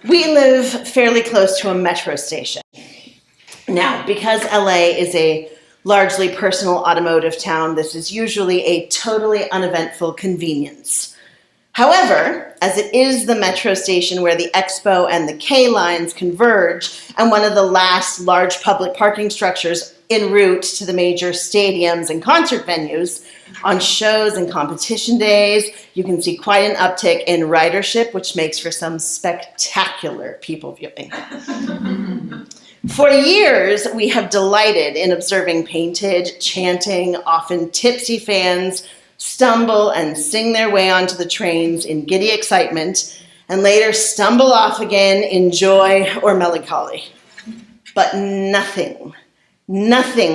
We live fairly close to a metro station. Now, because LA is a largely personal automotive town, this is usually a totally uneventful convenience. However, as it is the metro station where the Expo and the K lines converge, and one of the last large public parking structures en route to the major stadiums and concert venues, on shows and competition days, you can see quite an uptick in ridership, which makes for some spectacular people viewing. For years, we have delighted in observing painted, chanting, often tipsy fans stumble and sing their way onto the trains in giddy excitement, and later stumble off again in joy or melancholy. But nothing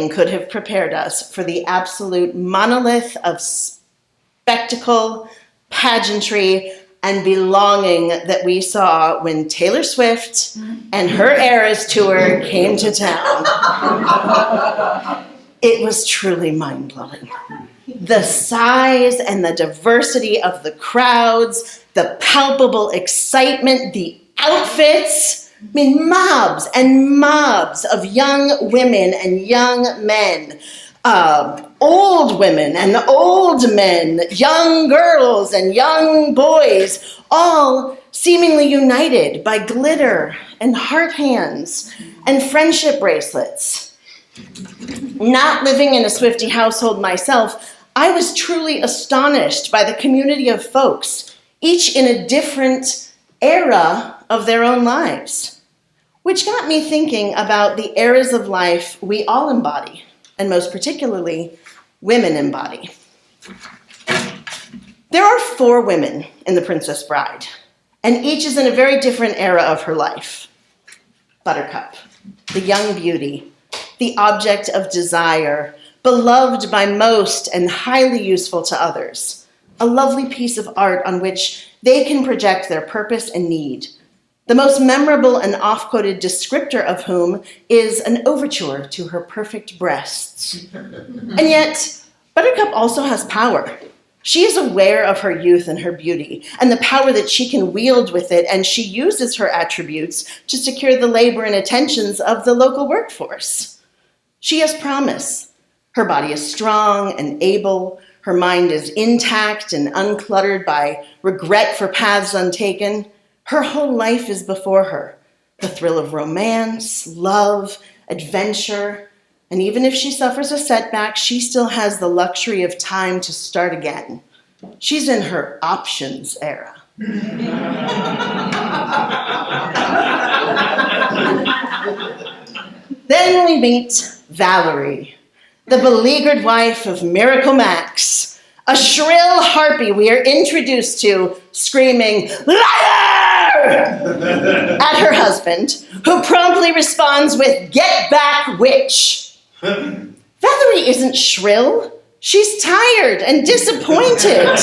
could have prepared us for the absolute monolith of spectacle, pageantry, and belonging that we saw when Taylor Swift and her Eras tour came to town. It was truly mind-blowing. The size and the diversity of the crowds, the palpable excitement, the outfits. I mean, mobs and mobs of young women and young men, old women and old men, young girls and young boys, all seemingly united by glitter and heart hands and friendship bracelets. Not living in a Swiftie household myself, I was truly astonished by the community of folks, each in a different era of their own lives, which got me thinking about the eras of life we all embody, and most particularly, women embody. There are 4 women in The Princess Bride, and each is in a very different era of her life. Buttercup, the young beauty, the object of desire, beloved by most and highly useful to others, a lovely piece of art on which they can project their purpose and need, the most memorable and oft-quoted descriptor of whom is an overture to her perfect breasts. And yet, Buttercup also has power. She is aware of her youth and her beauty, and the power that she can wield with it, and she uses her attributes to secure the labor and attentions of the local workforce. She has promise. Her body is strong and able. Her mind is intact and uncluttered by regret for paths untaken. Her whole life is before her. The thrill of romance, love, adventure, and even if she suffers a setback, she still has the luxury of time to start again. She's in her options era. Then we meet Valerie, the beleaguered wife of Miracle Max, a shrill harpy we are introduced to screaming, "Liar!" at her husband, who promptly responds with, "Get back, witch." Valerie isn't shrill. She's tired and disappointed.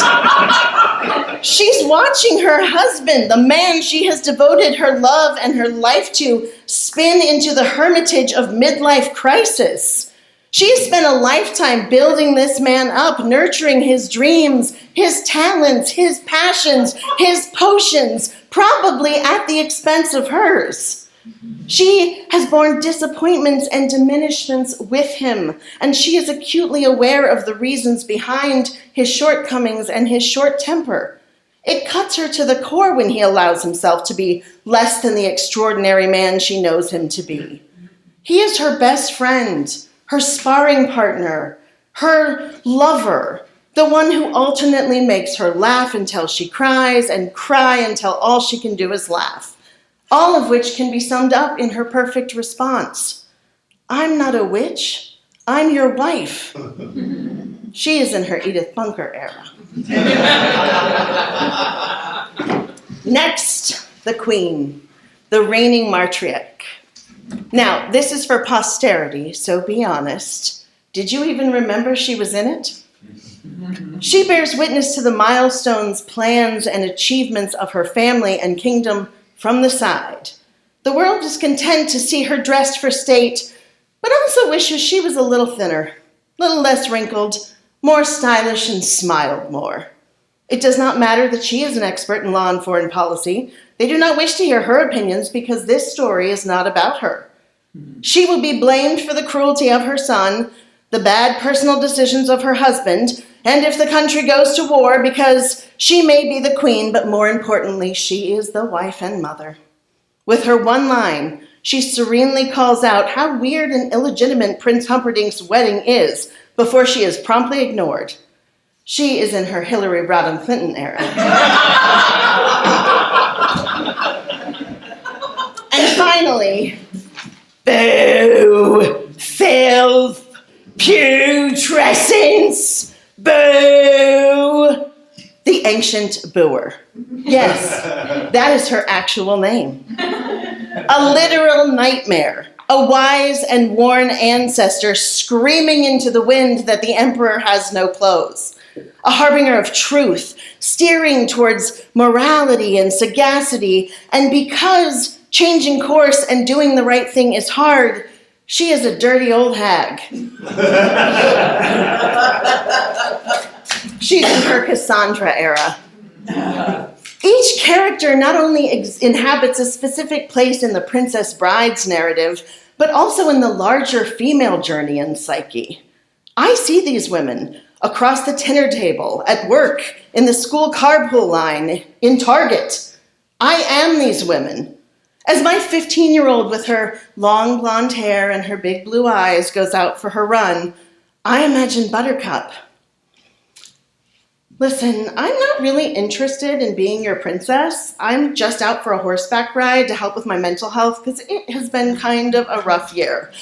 She's watching her husband, the man she has devoted her love and her life to, spin into the hermitage of midlife crisis. She has spent a lifetime building this man up, nurturing his dreams, his talents, his passions, his potions, probably at the expense of hers. She has borne disappointments and diminishments with him, and she is acutely aware of the reasons behind his shortcomings and his short temper. It cuts her to the core when he allows himself to be less than the extraordinary man she knows him to be. He is her best friend, her sparring partner, her lover, the one who alternately makes her laugh until she cries and cry until all she can do is laugh, all of which can be summed up in her perfect response. "I'm not a witch, I'm your wife." She is in her Edith Bunker era. Next, the queen, the reigning matriarch. Now, this is for posterity, so be honest. Did you even remember she was in it? She bears witness to the milestones, plans, and achievements of her family and kingdom from the side. The world is content to see her dressed for state, but also wishes she was a little thinner, a little less wrinkled, more stylish, and smiled more. It does not matter that she is an expert in law and foreign policy, They do not wish to hear her opinions because this story is not about her. She will be blamed for the cruelty of her son, the bad personal decisions of her husband, and if the country goes to war because she may be the queen, but more importantly, she is the wife and mother. With her one line, she serenely calls out how weird and illegitimate Prince Humperdinck's wedding is before she is promptly ignored. She is in her Hillary Rodham Clinton era. And finally, boo, filth, putrescence, boo. The ancient booer. Yes, that is her actual name. A literal nightmare. A wise and worn ancestor screaming into the wind that the emperor has no clothes. A harbinger of truth, steering towards morality and sagacity, and because changing course and doing the right thing is hard, she is a dirty old hag. She's in her Cassandra era. Each character not only inhabits a specific place in the Princess Bride's narrative, but also in the larger female journey and psyche. I see these women across the dinner table, at work, in the school carpool line, in Target. I am these women. As my 15-year-old with her long blonde hair and her big blue eyes goes out for her run, I imagine Buttercup. Listen, I'm not really interested in being your princess. I'm just out for a horseback ride to help with my mental health because it has been kind of a rough year.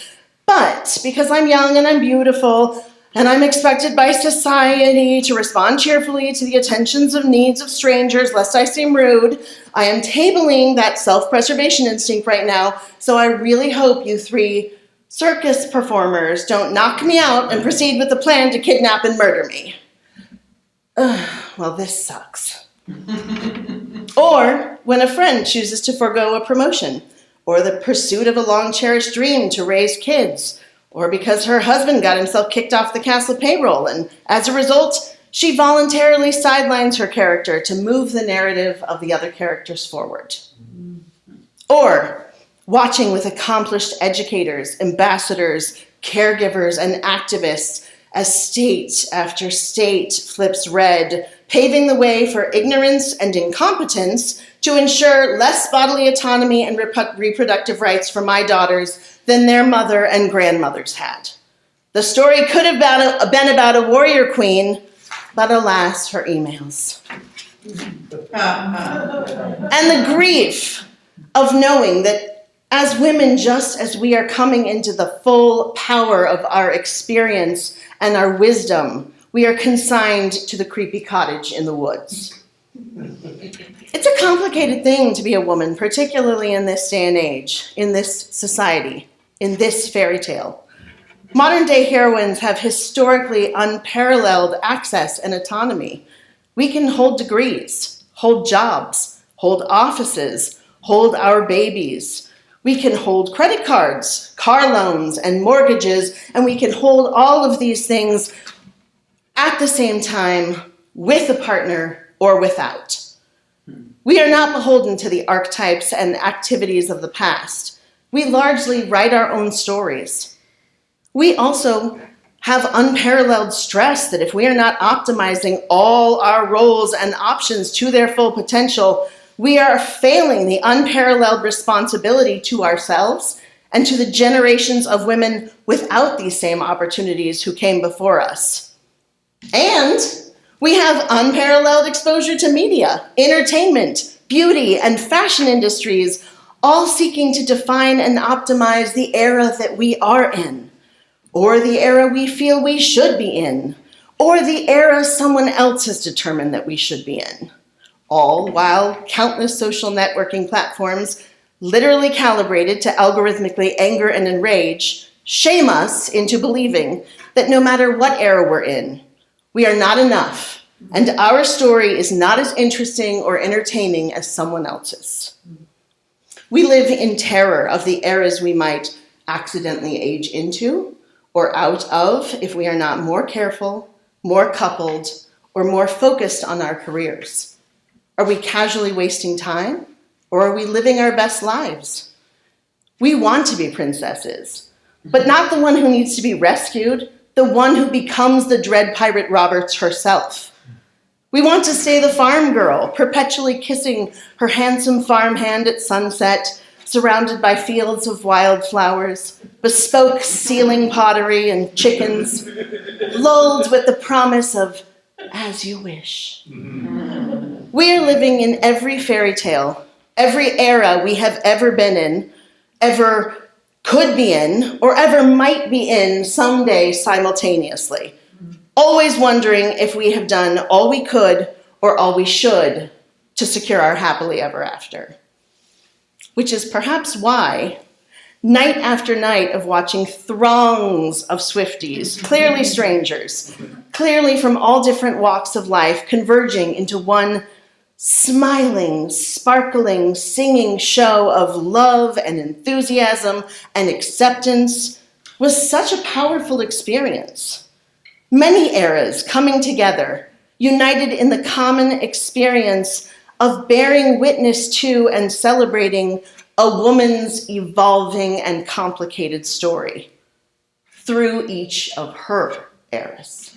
But because I'm young and I'm beautiful and I'm expected by society to respond cheerfully to the attentions of needs of strangers lest I seem rude, I am tabling that self-preservation instinct right now, so I really hope you three circus performers don't knock me out and proceed with the plan to kidnap and murder me. Well, this sucks. Or when a friend chooses to forego a promotion, or the pursuit of a long-cherished dream to raise kids, or because her husband got himself kicked off the castle payroll, and as a result, she voluntarily sidelines her character to move the narrative of the other characters forward. Or watching with accomplished educators, ambassadors, caregivers, and activists as state after state flips red, paving the way for ignorance and incompetence to ensure less bodily autonomy and reproductive rights for my daughters than their mother and grandmothers had. The story could have been about a warrior queen, but alas, her emails. And the grief of knowing that as women, just as we are coming into the full power of our experience and our wisdom, we are consigned to the creepy cottage in the woods. It's a complicated thing to be a woman, particularly in this day and age, in this society, in this fairy tale. Modern-day heroines have historically unparalleled access and autonomy. We can hold degrees, hold jobs, hold offices, hold our babies. We can hold credit cards, car loans, and mortgages, and we can hold all of these things at the same time with a partner or without. We are not beholden to the archetypes and activities of the past. We largely write our own stories. We also have unparalleled stress that if we are not optimizing all our roles and options to their full potential, we are failing the unparalleled responsibility to ourselves and to the generations of women without these same opportunities who came before us. And we have unparalleled exposure to media, entertainment, beauty, and fashion industries, all seeking to define and optimize the era that we are in, or the era we feel we should be in, or the era someone else has determined that we should be in. All while countless social networking platforms, literally calibrated to algorithmically anger and enrage, shame us into believing that no matter what era we're in, we are not enough, and our story is not as interesting or entertaining as someone else's. We live in terror of the eras we might accidentally age into or out of if we are not more careful, more coupled, or more focused on our careers. Are we casually wasting time? Or are we living our best lives? We want to be princesses, but not the one who needs to be rescued, the one who becomes the dread pirate Roberts herself. We want to stay the farm girl, perpetually kissing her handsome farm hand at sunset, surrounded by fields of wildflowers, bespoke ceiling pottery and chickens, lulled with the promise of as you wish. We are living in every fairy tale, every era we have ever been in, ever could be in, or ever might be in someday simultaneously. Always wondering if we have done all we could or all we should to secure our happily ever after. Which is perhaps why, night after night of watching throngs of Swifties, clearly strangers, clearly from all different walks of life, converging into one smiling, sparkling, singing show of love and enthusiasm and acceptance, was such a powerful experience. Many eras coming together, united in the common experience of bearing witness to and celebrating a woman's evolving and complicated story through each of her eras.